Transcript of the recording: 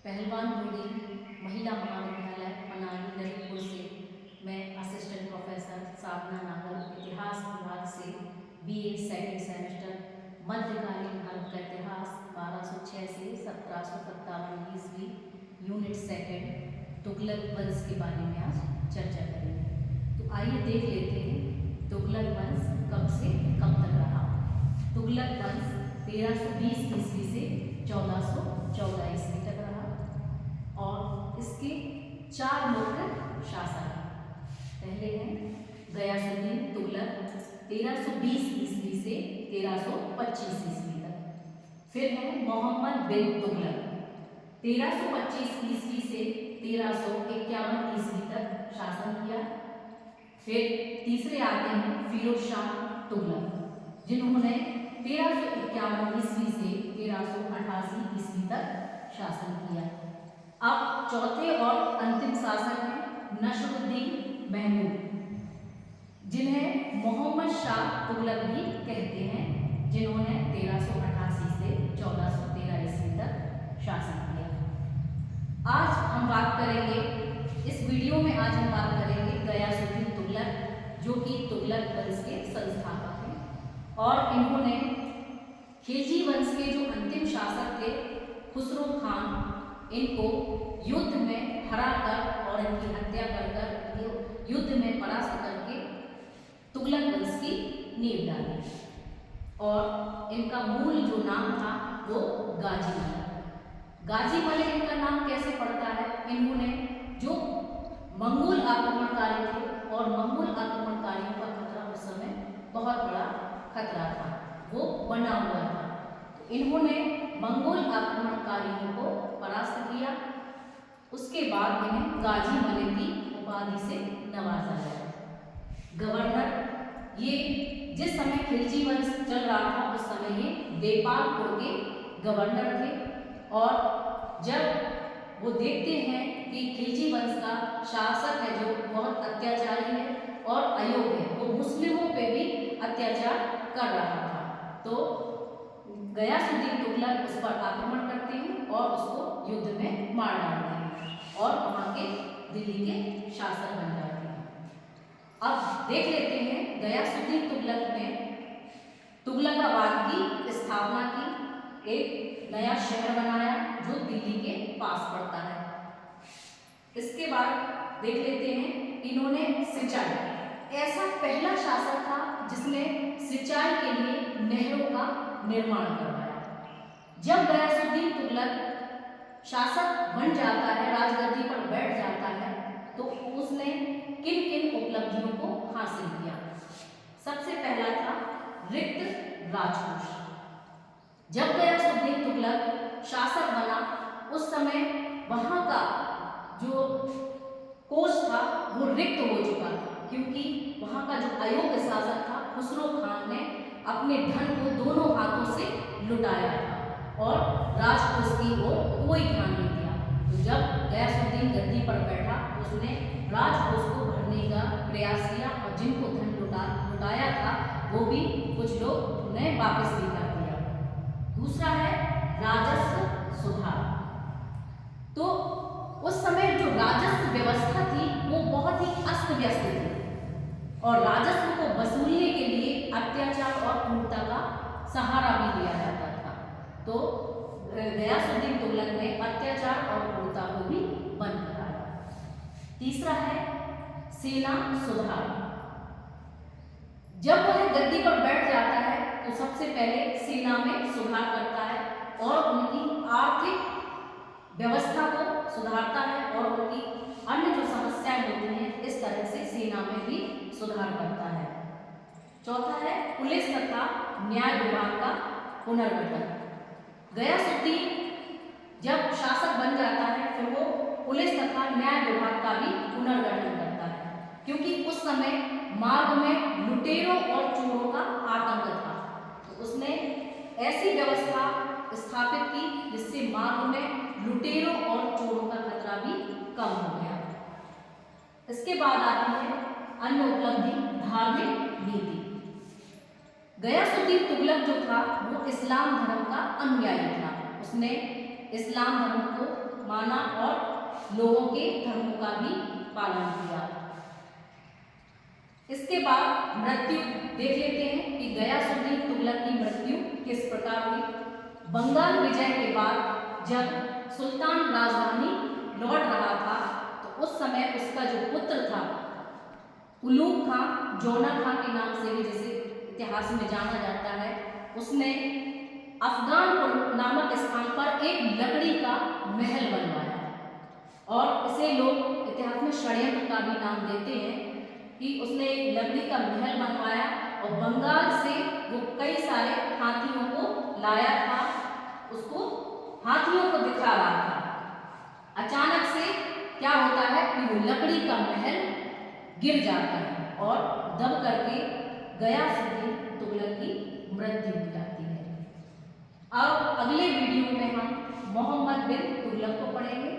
पहलवान होली महिला महाविद्यालय मनाली ललितपुर से मैं असिस्टेंट प्रोफेसर साधना नागर इतिहास विभाग से बीए सेकंड सेमेस्टर मध्यकालीन भारत का इतिहास 1206 से 1757 ईस्वी यूनिट सेकंड तुगलक वंश के बारे में आज चर्चा करेंगे। तो आइए देख लेते हैं तुगलक वंश कब से कब तक रहा। तुगलक वंश 1320 ईस्वी से 1414 ईस्वी तक रहा और इसके 4 मुख्य शासक हैं। पहले हैं गयासुद्दीन तुगलक 1320 ईस्वी से 1325 ईस्वी तक। फिर है मोहम्मद बिन तुगलक 1325 ईस्वी से 1351 ईस्वी तक शासन किया। फिर तीसरे आते हैं फिरोज शाह तुगलक जिन्होंने 1351 ईस्वी से 1388 ईस्वी तक शासन किया। अब चौथे और अंतिम शासक हैं नसरुद्दीन महमूद जिन्हें मोहम्मद शाह तुगलक भी कहते हैं, जिन्होंने 1388 से 1413 ईस्वी तक शासन किया। आज हम बात करेंगे, इस वीडियो में आज हम बात करेंगे गयासुद्दीन तुगलक जो कि तुगलक वंश के संस्थापक हैं और इन्होंने खिलजी वंश के जो अंतिम शासक थे खुसरो खान, इनको युद्ध में हराकर और इनकी हत्या कर युद्ध में परास्त करके तुगलक वंश की नींव डाली और इनका मूल जो नाम था वो गाजी मलिक। गाजी मलिक इनका नाम कैसे पड़ता है? इन्होंने जो मंगोल आक्रमणकारी थे और मंगोल आक्रमणकारियों का खतरा उस समय बहुत बड़ा खतरा था, वो बना हुआ था। तो इन्होंने मंगोल आक्रमणकारियों को परास्त किया। उसके बाद इन्हें गाजी मलिक की उपाधि से नवाजा गया। गवर्नर, ये जिस समय खिलजी वंश चल रहा था उस समय ये देपालपुर के गवर्नर थे और जब वो देखते हैं कि खिलजी वंश का शासक है जो बहुत अत्याचारी है और अयोग्य है, वो मुस्लिमों पे भी अत्याचार कर रहा था, तो गयासुद्दीन तुगलक उस पर आक्रमण करते हैं और उसको युद्ध में मार डालते हैं और वहाँ के दिल्ली के शासक बन जाते हैं। अब देख लेते हैं गयासुद्दीन तुगलक ने तुगलकाबाद की स्थापना की, एक नया शहर बनाया जो दिल्ली के पास पड़ता है। इसके बाद देख लेते हैं इन्होंने सिंचाई, ऐसा पहला शासक था जिसने सिंचाई के लिए नहरों का निर्माण करवाया। जब गयासुद्दीन तुगलक शासक बन जाता है, राजगद्दी पर बैठ जाता है, तो उसने किन किन उपलब्धियों को हासिल किया? सबसे पहला था रिक्त राजकोष। जब गयासुद्दीन तुगलक शासक बना उस समय वहां का जो कोष था वो रिक्त हो चुका था, क्योंकि वहां का जो अयोग्य शासक था खुसरो खान ने अपने धन को दोनों हाथों से लुटाया था और राजकोष की ओर कोई ध्यान नहीं दिया। तो जब गयासुद्दीन गद्दी पर बैठा तो उसने राजकोष को भरने का प्रयास किया और जिनको धन लुटाया था वो भी कुछ लोग ने वापस भी कर दिया। दूसरा है राजस्व सुधार। तो उस समय जो राजस्व व्यवस्था थी वो बहुत ही अस्त व्यस्त थी और राजस्व को वसूलने के लिए अत्याचार और क्रूरता का सहारा भी लिया जाता था। तो गयासुद्दीन तुगलक ने अत्याचार और क्रूरता को भी बंद कराया। तीसरा है सेना सुधार। जब वह गद्दी पर बैठ जाता है तो सबसे पहले सेना में सुधार करता है और उनकी आर्थिक व्यवस्था को सुधारता है और उनकी अन्य जो समस्याएं होती हैं इस तरह से सेना में भी सुधार करता है। चौथा है पुलिस तथा न्याय विभाग का पुनर्गठन। गयासुद्दीन जब शासक बन जाता है फिर वो पुलिस तथा न्याय विभाग का भी पुनर्गठन करता है, क्योंकि उस समय मार्ग में लुटेरों और चोरों का आतंक था। तो उसने ऐसी व्यवस्था स्थापित की जिससे मार्ग में लुटेरों और चोरों का खतरा भी कम हो गया। इसके बाद आती है अन्य उपलब्धि धार्मिक नीति। गयासुद्दीन तुगलक जो था वो इस्लाम धर्म का अनुयायी था। उसने इस्लाम धर्म को माना और लोगों के धर्मों का भी पालन किया। इसके बाद मृत्यु देख लेते हैं कि गयासुद्दीन तुगलक की मृत्यु किस प्रकार हुई। बंगाल विजय के बाद जब सुल्तान राजधानी लौट रहा था तो उस समय उसका जो पुत्र था उलूग खां, जोना खां के नाम से भी जिसे इतिहास में जाना जाता है, उसने अफगानपुर नामक स्थान पर एक लकड़ी का महल बनवाया और इसे लोग इतिहास में षड्यंत्र का भी नाम देते हैं कि उसने एक लकड़ी का महल बनवाया और बंगाल से वो कई सारे हाथियों को लाया था, उसको हाथियों को दिखा रहा था। अचानक से क्या होता है कि वो लकड़ी का महल गिर जाता है और दब करके गयासुद्दीन तुगलक की मृत्यु हो जाती है। अब अगले वीडियो में हम मोहम्मद बिन तुगलक को पढ़ेंगे।